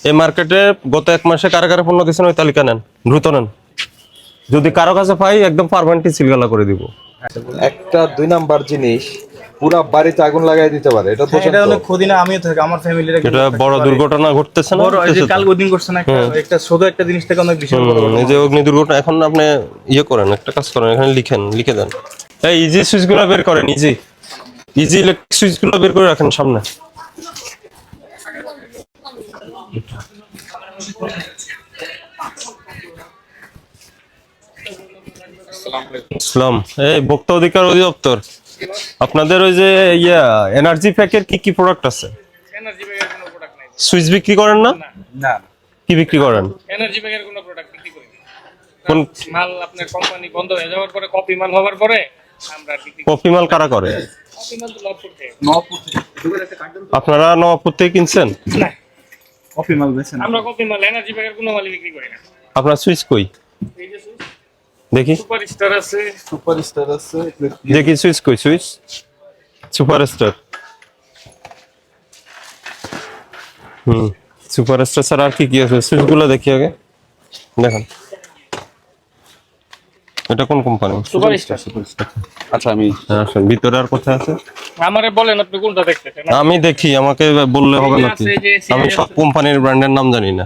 এই মার্কেটে গত 1 মাসে কারা কারা পণ্য দিয়েছেন ওই তালিকা নেন, দ্রুত নেন। যদি কারো কাছে পাই একদম পার্মানেন্টলি সিলগালা করে দিব। একটা 2 নাম্বার জিনিস পুরা বাড়িতে আগুন লাগাই দিতে পারে, এটা বোঝেন এটা তো? অনেক ক্ষতি না, আমিও থাকি, আমার ফ্যামিলির এটা বড় দুর্ঘটনা ঘটতেছে না? বড় এই যে কাল ওদিন করছে না, একটা ছোট একটা জিনিস থেকে অনেক বিশাল বড় এই যে অগ্নি দুর্ঘটনা। এখন আপনি ইয়ে করেন, একটা কাজ করেন, এখানে লিখে দেন। এই ইজি সুইচগুলো বের করেন, ইজি ইলেকট্রিক সুইচগুলো বের করে রাখেন সামনে। ইসলাম, এই ভোক্তা অধিকার অধিদপ্তর, আপনাদের ওই যে এনার্জি প্যাকের কি প্রোডাক্ট আছে? এনার্জি ব্যাগের কোনো প্রোডাক্ট নাই। সুইচ বিক্রি করেন না? না। কি বিক্রি করেন? এনার্জি ব্যাগের কোনো প্রোডাক্ট বিক্রি করি না। কোন মাল আপনার কোম্পানি বন্ধ হয়ে যাওয়ার পরে, কপি মাল হওয়ার পরে আমরা বিক্রি করি। কপি মাল কারা করে? কপি মাল তো লটপুর থেকে। আপনারা নবাবপুর থেকে কিনছেন? না, কফি মাল বেচেন? আমরা কপি মাল এনার্জি ব্যাগের কোনো মালই বিক্রি করি না। আপনার সুইচ কই এই যে সুইচ, দেখি? সুপারস্টার আছে, সুপারস্টার আছে। দেখি সুইচ কই, সুইচ সুপারস্টার। সুপারস্টার স্যার আর কি আছে? সুইচগুলো দেখি আগে, দেখেন। এটা কোন কোম্পানি? সুপারস্টার। আচ্ছা, আমি আসেন ভিতরে। আর কোথায় আছে আমারে বলেন আপনি কোনটা দেখতেছেন? আমি দেখি, আমাকে বললে হবে নাকি? আমি সব কোম্পানির ব্র্যান্ডের নাম জানি না।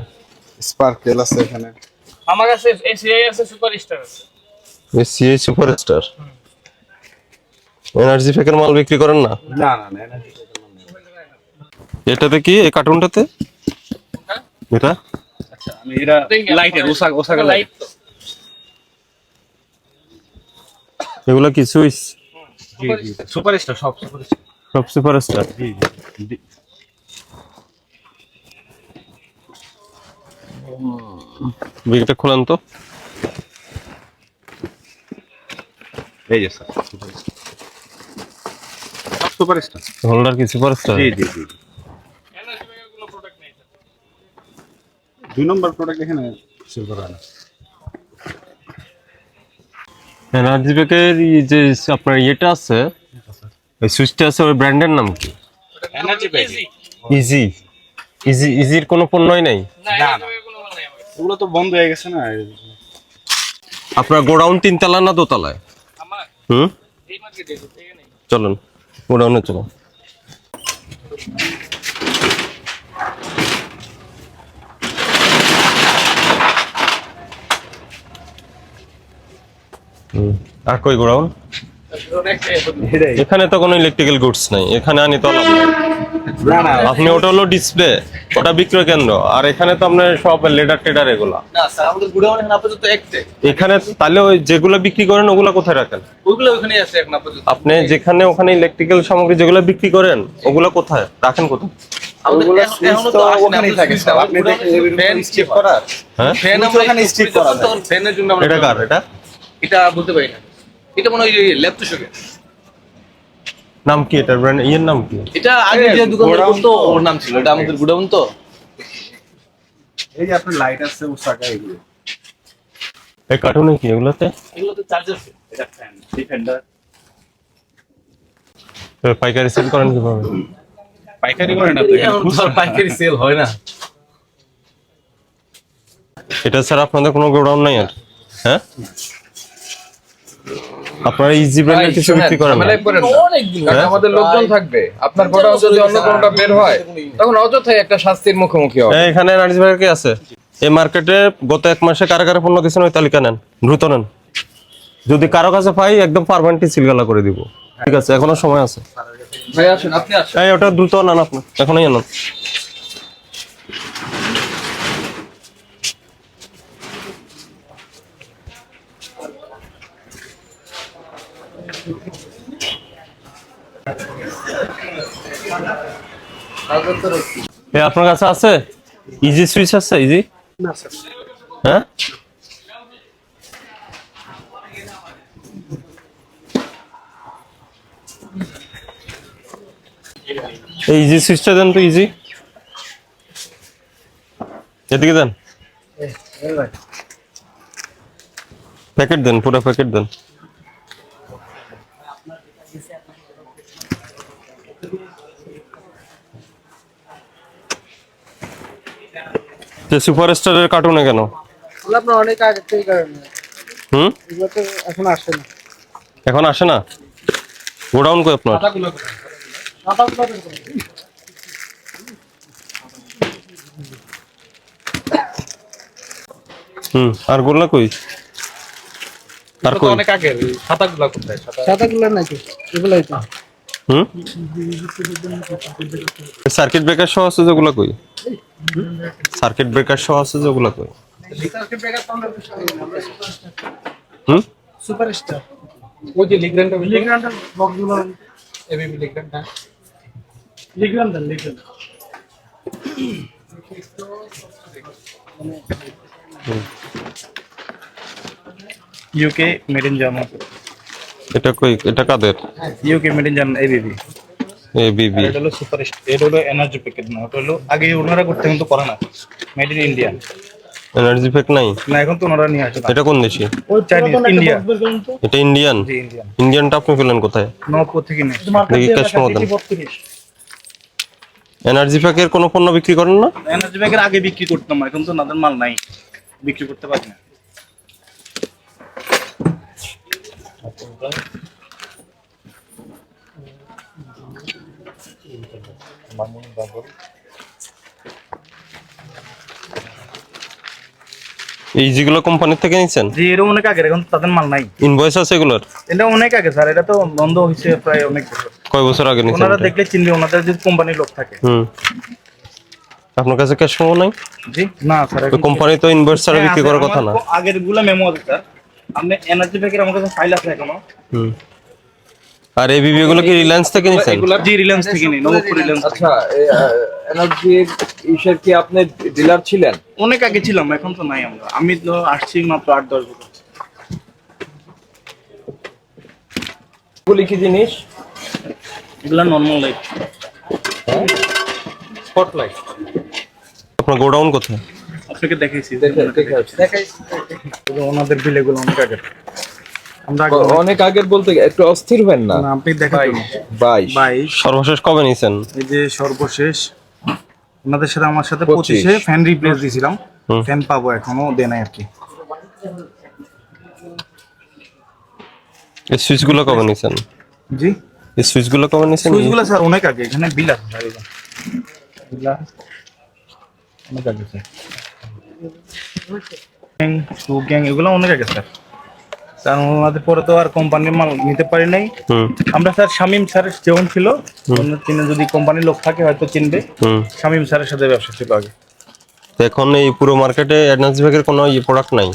স্পার্কেল আছে এখানে। আমার কাছে এসিআই আছে, সুপারস্টার আছে। CA superstar. এনার্জি প্যাকের মাল বিক্রি করেন না? না না না, এটাতে কি, এই কার্টুনটাতে এটা? আচ্ছা, আমি এটা লাইটের ওসাকা লাইট। এগুলো কি সুইচ? সুপারস্টার, সব সুপারস্টার। সব সুপারস্টার। বিলটা খোলেন তো। এই যে স্যার, সুপারস্টার। হোল্ডার কি সুপারস্টার? জি জি জি। এনার্জি ব্যাগের কোনো প্রোডাক্ট নেই। 2 নম্বর প্রোডাক্ট এখানে সেল করা হয় না। এনার্জি প্যাকের যে আপনার ইয়েটা আছে, ওই সুইচটা আছে, ওই ব্র্যান্ডের নাম কি? Energy bag easy. ইজির কোনো পণ্যই নাই? না, এনার্জি ব্যাগের কোনো মাল নাই আমার কাছে। ওগুলো তো বন্ধ হয়ে গেছে না। আপনার গোডাউন 3 তলা না 2 তলায়? আমার এই মার্কেটে এখানে চলুন গোডাউনে চলুন। আর কই গোডাউন? এখানে তো কোনো ইলেকট্রিক্যাল গুডস নাই, এখানে আনি তো লাভ নাই। না না, আপনি ওটা হলো ডিসপ্লে, ওটা বিক্রয় কেন্দ্র, আর এখানে তো আপনার সব লেডার টেডার এগুলা। না স্যার, আমাদের গুডাউন এখন আপাতত একটাই। এখানে তাহলে ওই যেগুলো বিক্রি করেন ওগুলা কোথায় রাখেন? ওইগুলো ওখানেই আছে এখন আপাতত। আপনি যেখানে ওখানে ইলেকট্রিক্যাল সামগ্রী যেগুলো বিক্রি করেন ওগুলা কোথায় রাখেন, কোথায়? আমাদের ওইগুলো এখনো তো তো আসে না, ওখানেই আমাদের থাকে সুইচ স্যার। আমাদের আপনি গুডাউনে দেখেন শুধু ফ্যান স্টিক করা। হ্যাঁ, ফ্যান তো আমরা ওখানে একটু stick সুবিধা করা করতে, তখন ফ্যানের জন্য আমরা এটা কার? এটা এটা বলতে পারি না। এটা মনে হয় ল্যাপটপ শপে। নাম কি? এটার ব্র্যান্ড ইয়ের নাম কি? এটা আগে যে দোকানদার গোডাউন করতো ওর নাম ছিল, এটা আমাদের গুডাউন তো। এই যে আপনার লাইট আছে ওসাকা, এগুলো এই কার্টুনে কি এগুলোতে? এগুলো তো চার্জার। এটা ফ্যান ডিফেন্ডার। পাইকারি সেল করেন কিভাবে? পাইকারি করে না তো, এখন তো আর পাইকারি সেল হয় না। এটা স্যার আপনাদের কোনো গোডাউন নাই আর? হ্যাঁ, আপনারা ইজি ব্র্যান্ডের কিছু বিক্রি করেন না? অনেকগুলো হ্যাঁ? আমাদের লোকজন থাকবে, আপনার গোডাউন যদি অন্য কোনটা বের হয় তখন অযথাই একটা শাস্তির মুখোমুখি হবে। এখানে এনার্জি প্যাকের কি আছে? এই মার্কেটে গত 1 মাসে কারা কারা পণ্য দিয়েছেন ওই তালিকা নেন, দ্রুত নেন। যদি কারো কাছে পাই একদম পার্মানেন্টলি সিলগালা করে দিব। ঠিক আছে, এখনো সময় আছে। ভাই আসুন, আপনি আসুন। এই ওটা দ্রুত আনান, আপনি এখনই আনান। আপনার কাছে আছে ইজি সুইচ? আছে ইজি? না স্যার। হ্যাঁ, এই ইজি সুইচটা দেন তো, ইজি এদিকে দেন। প্যাকেট দেন, পুরো প্যাকেট দেন। যে সুপারস্টারের কার্টুনে কেন? এগুলো আপনার অনেক আগে থেকে কারণে হুম, এগুলো তো এখন আসে না। এখন আসে না? গোডাউন কই আপনার? খাতাগুলো আর গোল্লা কই? আর কই? অনেক আগে খাতাগুলো কোথায়? খাতাগুলো নাকি এগুলাই তো হুম, সার্কিট ব্রেকার সহ আছে যেগুলো কই? সার্কিট ব্রেকার সহ আছে যেগুলো কই? হুম, সুপারস্টার ওই যে লিগ্রান্ডটা লিগ্রান্ডার বক্সগুলো এবিবি লিগ্রান্ডটা লিগ্রান্ডার ইউকে মেড ইন জার্মান এটা কই? এটা কাদের? UK made in German ABB ABB. এটা হলো সুপার এটা হলো এনার্জি প্যাকেট না ওটা হলো আগে ওনারা করতে কিন্তু করে না made in India energy pack নাই? না এখন তো ওনারা নিয়ে আসে না এটা কোন দেশি? চাইনিজ ইন্ডিয়া এটা ইন্ডিয়ান? জি ইন্ডিয়ান ইন্ডিয়ানটা আপনি পেলেন কোথায়? নবপুর থেকে নিয়ে আসে। দেখি ক্যাশ মতন। এনার্জি প্যাকের কোনো পণ্য বিক্রি করেন না? এনার্জি প্যাকের আগে বিক্রি করতাম এখন তো নাদের মাল নাই বিক্রি করতে পারি না এই যেগুলো কোম্পানির থেকে নিছেন? জি এরকম অনেক আগে এখন তাদের মাল নাই ইনভয়েস আছে এগুলোর? এটা অনেক আগে স্যার এটা তো বন্ধ হয়েছে প্রায় অনেক বছর কয় বছর আগে নিছেন? ওনারা দেখলে চিনবে ওনাদের যদি কোম্পানির লোক থাকে আপনার কাছে ক্যাশ মেমো নাই? জি না স্যার তো কোম্পানি তো ইনভয়েস ছাড়া বিক্রি করার কথা না। আগের গুলা মেমো আছে স্যার আপনি এনার্জি প্যাকের আমার কাছে ফাইল আছে এখনো আর এবিবি এগুলো কি রিলায়েন্স থেকে নিছেন? জি রিলায়েন্স থেকে নেই নবপুর রিলায়েন্স আচ্ছা, এনার্জির ইসের কি আপনি ডিলার ছিলেন? অনেক আগে ছিলাম এখন তো নাই আমরা আমি তো আসছি মাত্র 8-10 বছর এগুলি কি জিনিস? এগুলা নর্মাল লাইট স্পটলাইট। আপনার গোডাউন কোথায়? আপনাকে দেখাইছি দেখাচ্ছি। ওনাদের বিল এগুলো অনেক আগে আমরা অনেক আগের বলতে একটু অস্থির হবেন না। আপনি দেখাই 22 সর্বশেষ কবে নিছেন? এই যে সর্বশেষ ওনাদের সাথে আমার সাথে 25 25-এ ফ্যান রিপ্লেস দিয়েছিলাম ফ্যান পাবো এখনো দেয় নাই আর কি এই সুইচগুলো কবে নিছেন? জি এই সুইচগুলো কবে নিছেন? সুইচগুলো স্যার অনেক আগে এখানে বিল আছে স্যার এগুলা অনেক আগে স্যার শু গ্যাং এগুলো অনেক আগে স্যার কারণ ওনাদের পরে তো আর কোম্পানির মাল নিতে পারি নাই আমরা স্যার শামীম স্যার যেমন ছিল চিনে যদি কোম্পানির লোক থাকে হয়তো চিনবে শামীম স্যারের সাথে ব্যবসা ছিল আগে তো এখন এই পুরো মার্কেটে এনার্জি প্যাকের কোনো প্রোডাক্ট নাই?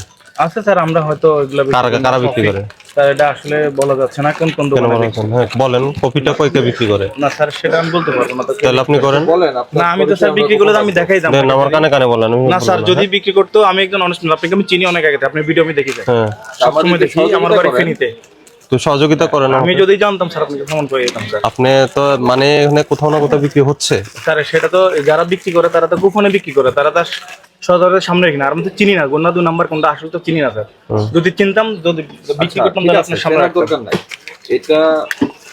আছে স্যার আমরা হয়তো এগুলা কারা বিক্রি করে? স্যার এটা আসলে বলা যাচ্ছে না কোন কোন কেন দোকানে বলেন? হ্যাঁ বলেন, কপিটা কয়কে বিক্রি করে? না স্যার সেটা আমি বলতে পারবো না তো তাহলে আপনি করেন। বলেন আপনার না আমি তো স্যার বিক্রি করলে তো আমি দেখাই দাম দেন আমার কানে কানে বলেন। আমি না বলবো স্যার না, যদি হ্যাঁ? বিক্রি করতো আমি একজন অনেস্ট আপনাকে আমি চিনি অনেক আগে আপনার ভিডিও আমি দেখি যাই হ্যাঁ, সবসময় দেখি আমার বাড়ি ফেনীতে তো সহযোগিতা করেন আমি আমাকে। যদি জানতাম স্যার আপনাকে ফোন করে দিতাম স্যার আপনি তো মানে এখানে কোথাও না কোথাও বিক্রি হচ্ছে। স্যার সেটা তো যারা বিক্রি করে তারা তো গোপনে বিক্রি করে তারা তার সদরের সামনে কিনা আর আমি তো চিনি না গোনা 2 নাম্বার কোনটা আসলে তো চিনি না স্যার যদি চিনতাম যদি বিক্রি করতাম তাহলে আপনার সামনে রাখার দরকার নাই। এটা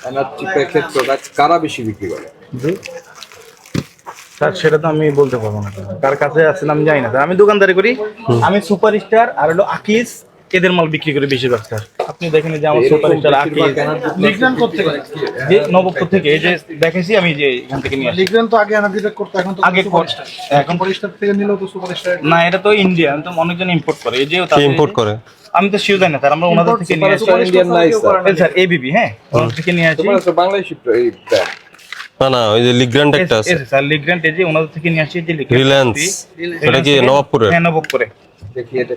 এনার্জি প্যাকেট প্রোডাক্ট কারা বেশি বিক্রি করে? স্যার সেটা তো আমি বলতে পারবো না কার কাছে আছেন আমি জানি না স্যার আমি দোকানদারি করি আমি সুপারস্টার আর হলো আকিস এদের মাল বিক্রি করে বেশিরভাগ স্যার আপনি দেখেন যে আমার সুপারস্টার আকিস লিগ্রান করতে পারে যে নবপুর থেকে এই যে দেখেছি আমি যে এখান থেকে নিয়ে আসি লিগ্রান তো আগে এনার্জি প্যাক করতে এখন তো আগে এখন সুপারস্টার থেকে নিলেও তো সুপারস্টার না এটা তো ইন্ডিয়ান তো অনেকজন ইম্পোর্ট করে এই যে কে ইম্পোর্ট করে? আমি তো শিওর জানি না স্যার আমরা ওনাদের থেকে নিয়ে আসি ইন্ডিয়ান নাই স্যার। স্যার এবিবি হ্যাঁ ওনাদের থেকে নিয়ে আসি তোমার তো বাংলাদেশি এই ব্র্যান্ড। না না, ওই যে লিগ্র্যান্ড একটা আছে, স্যার লিগ্রান্ট এই যে ওনাদের থেকে নিয়ে আসি যে লিগ্রান্ট রিলায়েন্স। এটা কি নবাবপুরের? হ্যাঁ নবপুরে দেখি এটা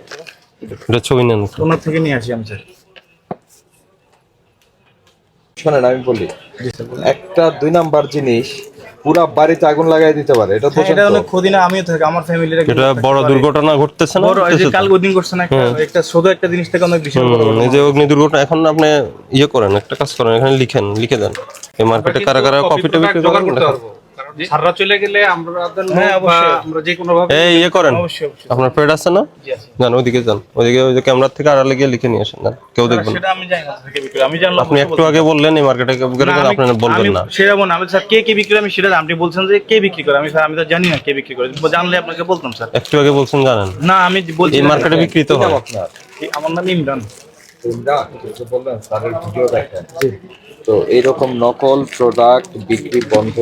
এটা ছবি নেন। ওনার থেকে নিয়ে আসি আমি স্যার শোনেন আমি বলি, একটা 2 নাম্বার জিনিস পুরা বাড়িতে আগুন লাগাই দিতে পারে। এটা তো এটা অনেক ক্ষতি না আমিও থাকি আমার ফ্যামিলির এটা বড় দুর্ঘটনা ঘটতেছে না? বড় এই যে কাল ওদিন করছে না একটা ছোট একটা জিনিস থেকে অনেক বিশাল বড় এই যে অগ্নি দুর্ঘটনা। এখন আপনি ইয়ে করেন, একটা কাজ করেন, এখানে লিখে দেন এই মার্কেটে কারা কারা কপিটা বিক্রি করেন। করতে পারবো কারণ সাররা চলে গেলে আমাদের হ্যাঁ, অবশ্যই। আমরা যে কোনো ভাবে এই ইয়ে করেন, অবশ্যই অবশ্যই আপনার পেড আছে না? যান ওইদিকে যান, ওইদিকে ওই যে ক্যামেরা থেকে আড়ালে গিয়ে লিখে নিয়ে আসেন, যান, কেউ দেখবেন না। সেটা আমি জানি না স্যার কে বিক্রি করে। আমি জানলাম আপনি একটু আগে বললেন এই মার্কেটে কে বিক্রি করে, আপনি বলবেন না। সেটা বলুন, আমি স্যার কে বিক্রি করে আমি সেটা আপনি বলছেন যে কে বিক্রি করে, আমি স্যার আমি তো জানি না কে বিক্রি করে, জানলে আপনাকে বলতাম স্যার। একটু আগে বলছেন জানেন, না আমি বলছি এই মার্কেটে বিক্রি তো কি নাম হয়। আপনার? আমার নাম ইমরান। ইমরান, কিছু বললেন স্যারের ভিডিও দেখেন। তো এইরকম নকল প্রোডাক্ট বিক্রি বন্ধ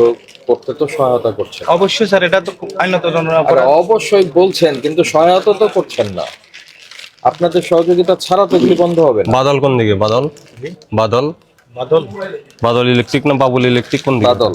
করতে তো সহায়তা করছেন, অবশ্যই স্যার, এটা তো আইনত জনগণ আর অবশ্যই বলছেন, কিন্তু সহায়তা তো করছেন না। আপনাদের সহযোগিতা ছাড়া তো এগুলি বন্ধ হবে না। বাদল কোন দিকে? বাদল বাদল বাদল বাদল ইলেকট্রিক না বাবুল ইলেকট্রিক কোন দিকে? বাদল